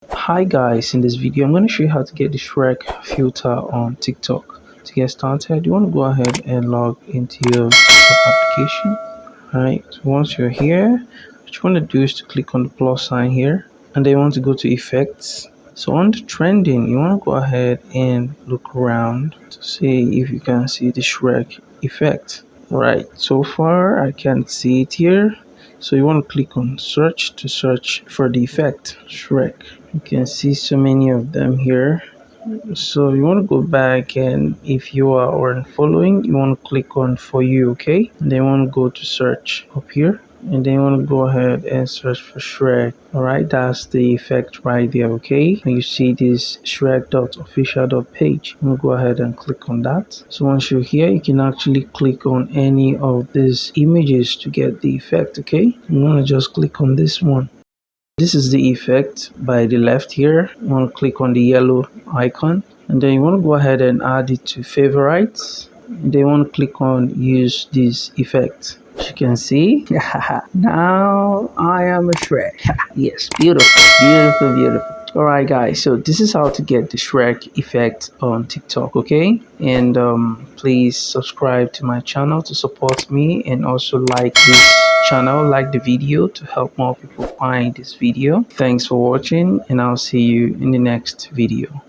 Hi guys, in this video I'm going to show you how to get the Shrek filter on TikTok. To get started, you want to go ahead and log into your TikTok application. Alright, so once you're here, what you want to do is to click on the plus sign here, and then you want to go to effects. So on the trending, you want to go ahead and look around to see if you can see the Shrek effect. Right, so far I can't see it here. So you want to click on search to search for the effect Shrek. You can see so many of them here. So you want to go back, and if you are on following, you want to click on for you, okay? And then you want to go to search up here, and then you want to go ahead and search for Shrek. All right, that's the effect right there, okay? And you see this Shrek.official.page. I'm gonna go ahead and click on that. So once you're here, you can actually click on any of these images to get the effect, okay? I'm gonna just click on this one. This is the effect by the left here. You want to click on the yellow icon, and then you want to go ahead and add it to favorites. And then you want to click on use this effect. As you can see, now I am a Shrek. Yes, beautiful, beautiful, beautiful. Alright guys, so this is how to get the Shrek effect on TikTok, okay? And please subscribe to my channel to support me, and also like this channel, like the video to help more people find this video. Thanks for watching, and I'll see you in the next video.